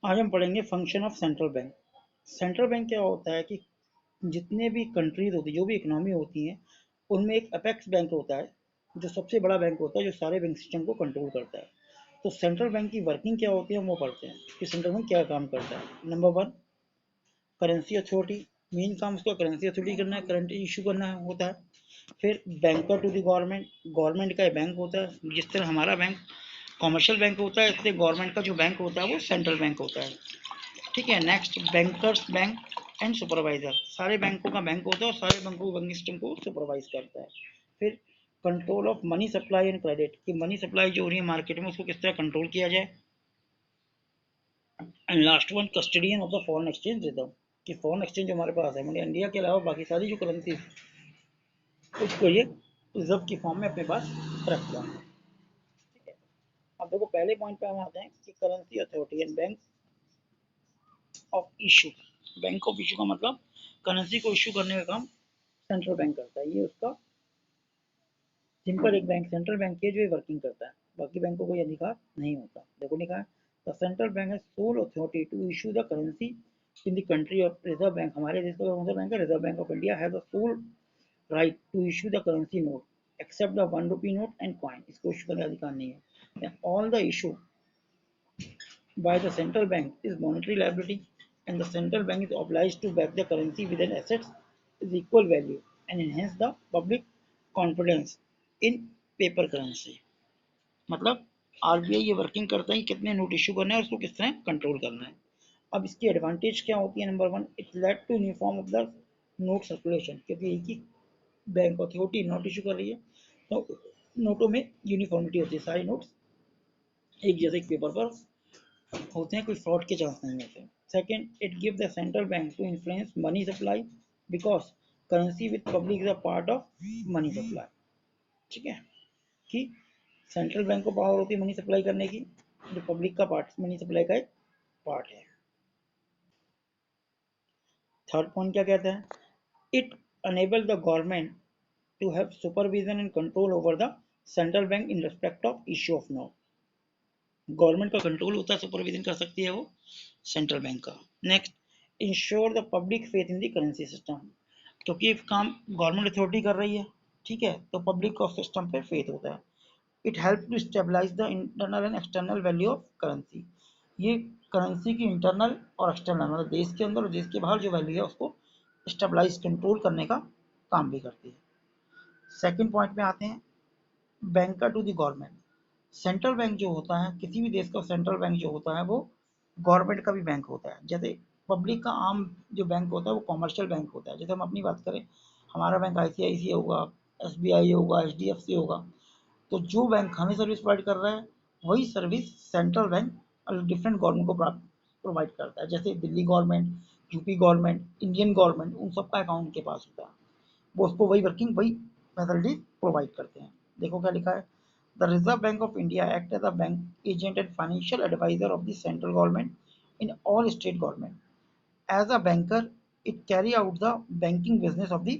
आज हम पढ़ेंगे function of central bank. Central bank क्या होता है कि जितने भी कंट्रीज होती जो भी इकोनॉमी होती हैं उनमें एक अपेक्स बैंक होता है जो सबसे बड़ा बैंक होता है जो सारे बैंक सिस्टम को कंट्रोल करता है। तो सेंट्रल बैंक की वर्किंग क्या होती है हम वो पढ़ते हैं कि सेंट्रल बैंक क्या काम करता है। Number one, currency authority. Main काम उसका करेंसी अथॉरिटी करना है, करंट इशू करना होता है। फिर banker to the government, government का बैंक होता है। जिस तरह हमारा बैंक कॉमर्शियल बैंक होता है इसलिए गवर्नमेंट का जो बैंक होता है वो सेंट्रल बैंक होता है। ठीक है। Next, bankers bank and supervisor. सारे बैंकों का बैंक होता है और सारे बैंकों बैंकिंग सिस्टम को सुपरवाइज करता है। फिर control of money supply and credit, कि मनी सप्लाई जो हो रही है मार्केट में उसको किस तरह कंट्रोल किया जाए। And last one, custodian of the foreign exchange reserve, कि फॉरेन एक्सचेंज जो हमारे पास है मतलब इंडिया के अलावा बाकी सारी जो करेंसी उसको ये रिजर्व की फॉर्म में अपने पास रखता है। ठीक है। अब देखो पहले पॉइंट पे हम आते हैं कि currency authority and bank of issue. Bank of issue का मतलब करेंसी को इशू करने का काम सेंट्रल बैंक करता है। ये उसका सिंपल एक बैंक सेंट्रल बैंक है जो ये वर्किंग करता है, बाकी बैंकों को ये अधिकार नहीं होता। देखो लिखा है the central bank has sole authority to issue the currency in the country of reserve bank. हमारे देश का कौन सा बैंक है? Reserve Bank of India has the sole right to issue the currency note except the 1 rupee note and coin. इसको issue करने का अधिकार नहीं है। All the issue by the central bank is monetary liability, and the central bank is obliged to back the currency with an assets is equal value and enhance the public confidence in paper currency। मतलब RBI ये working करता है कि कितने note issue करना है और उसको किस तरह कंट्रोल करना है। अब इसकी एडवांटेज क्या होती है? Number one, it led to uniform of the note circulation, क्योंकि एक ही बैंक अथॉरिटी नोट इशू कर रही है तो नोटों में यूनिफॉर्मिटी होती है, सारे नोट्स एक जैसे पेपर पर होते हैं, कोई फ्रॉड के चांस नहीं होते। Second, it give the central bank to influence money supply because currency with public is a part of money supply. ठीक है, कि सेंट्रल बैंक को पावर होती है मनी सप्लाई करने की, जो पब्लिक का पार्ट मनी सप्लाई का एक पार्ट है। थर्ड पॉइंट क्या कहता है? It enable the government to have supervision and control over the central bank in respect of issue of note. Government का कंट्रोल होता है, सुपरविजन कर सकती है वो सेंट्रल बैंक का। Next, ensure the public faith in the currency system, क्योंकि काम गवर्नमेंट अथॉरिटी कर रही है, ठीक है, तो पब्लिक को सिस्टम पे फेथ होता है। It help to stabilize the internal and external value of currency. ये करेंसी की इंटरनल और एक्सटर्नल मतलब देश के अंदर और देश के बाहर जो वैल्यू है उसको स्टेबलाइज कंट्रोल करने का काम भी करती है। सेकेंड पॉइंट में आते हैं, banker to the government. Central bank जो होता है किसी भी देश का सेंट्रल बैंक जो होता है वो गवर्नमेंट का भी बैंक होता है। जैसे पब्लिक का आम जो बैंक होता है वो कॉमर्शियल बैंक होता है। जैसे हम अपनी बात करें, हमारा बैंक आईसीआईसी होगा, एसबीआई होगा, एचडीएफसी होगा। तो जो बैंक हमें सर्विस प्रोवाइड कर रहा है वही service central bank different government को प्रोवाइड करता है। जैसे Delhi government, UP government, Indian government, उन सबका अकाउंट उनके पास होता है, वो उसको वही वर्किंग वही फैसिलिटी प्रोवाइड करते हैं। देखो क्या लिखा है, the Reserve Bank of India act as a bank agent and financial adviser of the central government in all state government. As a banker it carry out the banking business of the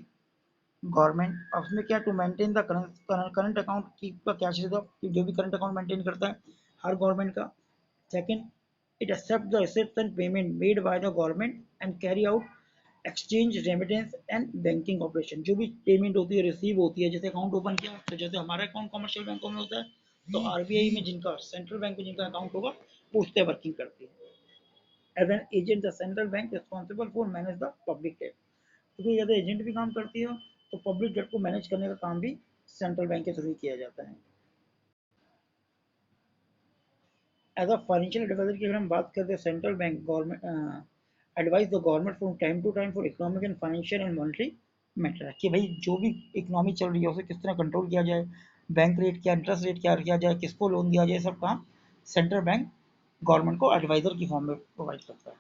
government. अब उसमें क्या, to maintain the current account की का क्या चीज है कि जो भी करंट अकाउंट मेंटेन करता है हर गवर्नमेंट का। Second, it except the receipt and payment made by the government and carry out exchange remittance and banking operation. जो भी पेमेंट होती है रिसीव होती है, जैसे अकाउंट ओपन किया तो जैसे हमारा अकाउंट कमर्शियल बैंकों में होता है तो आरबीआई में जिनका सेंट्रल बैंक में जिनका अकाउंट होगा वो उस पर वर्किंग करती है। As an agent the central bank responsible for manage the public debt, क्योंकि यदि एजेंट भी काम करती है तो पब्लिक डेट को मैनेज करने का काम भी सेंट्रल बैंक के थ्रू किया जाता है। एज अ फाइनेंशियल एडवाइजर की अगर हम बात करते हैं, central bank government advise the government from time to time for economic and financial and monetary matter, कि भाई जो भी इकोनॉमी चल रही है उसे किस तरह कंट्रोल किया जाए, बैंक रेट क्या, इंटरेस्ट रेट क्या किया जाए, किसको लोन दिया जाए, सब काम सेंट्रल बैंक गवर्नमेंट को एडवाइजर की फॉर्म में प्रोवाइड करता है।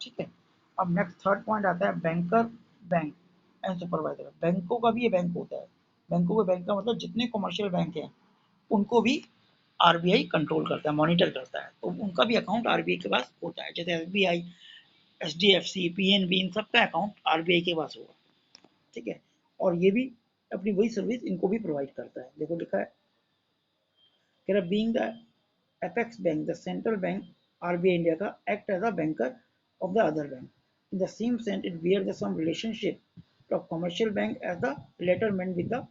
ठीक है। अब नेक्स्ट थर्ड पॉइंट आता है बैंकर बैंक एंड सुपरवाइजर। बैंकों का भी ये बैंक होता है। बैंकों के बैंक का मतलब जितने कमर्शियल बैंक हैं उनको भी आरबीआई कंट्रोल करता है, मॉनिटर करता है, तो उनका भी अकाउंट आरबीआई के पास होता है। जैसे एसबीआई, एचडीएफसी, पीएनबी, इन सबका अकाउंट आरबीआई के पास होगा। ठीक है। और ये भी अपनी वही सर्विस इनको भी प्रोवाइड करता है। देखो लिखा है, being the apex bank, the central bank RBI India का act as a banker of the other bank. In the same sense, it bears the some relationship of commercial bank as the letterman with the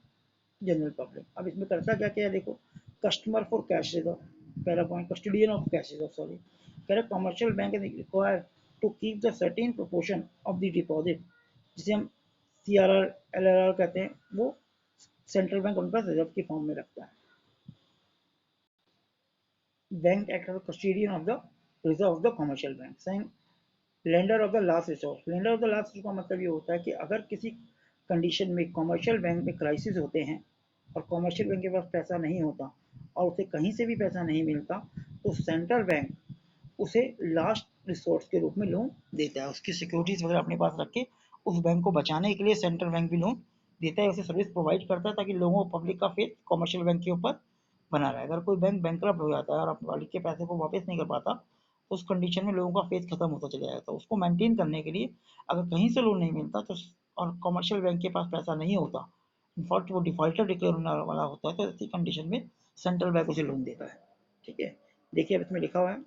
general public. अब इसमें करता क्या क्या है देखो, customer for cash reserve, पहला point custodian of cash reserve, sorry कह रहे commercial bank require to keep the certain proportion of the deposit, जिसे हम CRR LRR कहते हैं, वो सेंट्रल बैंक उनके पास रिजर्व की फॉर्म में रखता है। Bank act as custodian of the reserve of the commercial bank. Second, lender of the last resource. Lender of the last resource का मतलब ये होता है कि अगर किसी कंडीशन में कमर्शियल बैंक में क्राइसिस होते हैं और कमर्शियल बैंक के पास पैसा नहीं होता और उसे कहीं से भी पैसा नहीं मिलता, तो सेंट्रल बैंक उसे लास्ट रिसोर्स के रूप में लोन देता है। उसकी सिक्योरिटीज वगैरह अपने पास रख के उस बैंक को बचाने के लिए सेंट्रल बैंक भी लोन देता है, उसे सर्विस प्रोवाइड करता है, ताकि लोगों पब्लिक का फेथ कमर्शियल बैंक के ऊपर बना रहे। अगर कोई बैंक बैंकरप्ट हो जाता है और अपने मालिक के पैसे को वापस नहीं कर पाता, तो उस कंडीशन में लोगों का फेथ खत्म होता चला जाता है। तो उसको मेंटेन करने के लिए अगर कहीं से लोन नहीं मिलता तो और कमर्शियल बैंक के पास पैसा नहीं होता, इनफैक्ट वो डिफॉल्टर डिक्लेयर होने वाला होता है, तो ऐसी कंडीशन में सेंट्रल बैंक उसे लोन देता है। ठीक है, देखिए अब इसमें लिखा हुआ है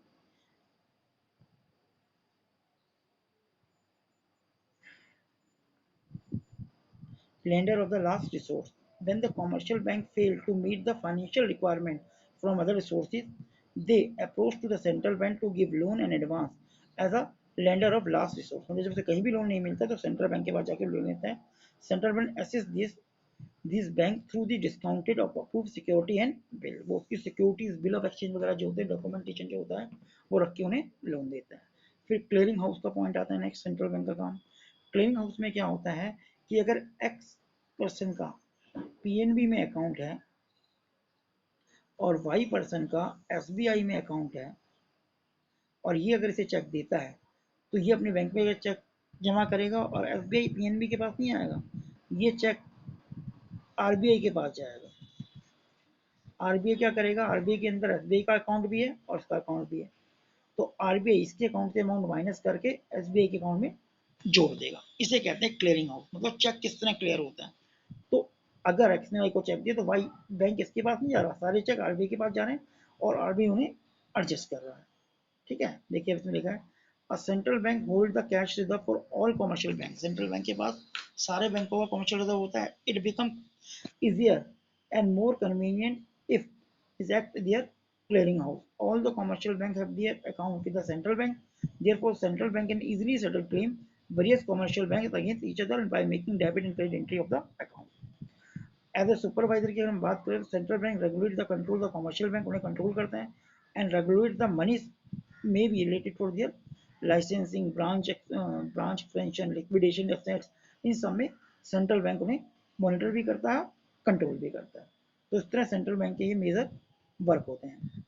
lender of the last resort. When the commercial bank failed to meet the financial requirement from other resources, they approach to the central bank to give loan and advance as a lender of last resort. मतलब जब से कहीं भी loan नहीं मिलता तो central bank के पास जाके लोन लेते हैं। Central bank assist this bank through the discounted of approved security and bill. वो उसकी सिक्योरिटीज बिल ऑफ एक्सचेंज वगैरह जो होते हैं, डॉक्यूमेंटेशन जो होता है, वो रख के उन्हें लोन देता है। फिर क्लियरिंग हाउस का पॉइंट आता है नेक्स्ट, सेंट्रल बैंक का काम। क्लियरिंग हाउस में क्या होता है कि अगर एक्स पर्सन का PNB में अकाउंट है और Y पर्सन का SBI में अकाउंट है और ये अगर इसे चेक देता है, तो ये अपने बैंक में चेक जमा करेगा और SBI PNB के पास नहीं आएगा, ये चेक RBI के पास जाएगा। RBI क्या करेगा, RBI के अंदर SBI का अकाउंट भी है और उसका अकाउंट भी है, तो RBI इसके अकाउंट से अमाउंट माइनस करके SBI के अकाउंट में जोड़ देगा। इसे कहते हैं क्लियरिंग हाउस। मतलब चेक किस तरह क्लियर होता है, तो अगर एक्स ने वाई को चेक दिया तो वाई बैंक इसके पास नहीं जा रहा, सारे चेक RBI के पास जा रहे हैं और RBI उन्हें एडजस्ट कर रहा है। ठीक है, देखिए इसमें लिखा है a central bank hold the cash reserve for all commercial bank. Central bank के पास सारे बैंकों का कमर्शियल रिजर्व होता है। It become easier and more convenient if is act their clearing house. All the commercial banks have their account with the central bank. Therefore, central bank can easily settle claim various commercial banks against each other by making debit and credit entry of the account. As a supervisor की अगर हम बात करें तो central bank regulate the control the commercial bank, उन्हें control करते हैं and regulate the money may be related for their licensing, branch expansion, liquidation assets, इन सब में सेंट्रल बैंक उन्हें मॉनिटर भी करता है, कंट्रोल भी करता है। तो इस तरह सेंट्रल बैंक के ये मेजर वर्क होते हैं।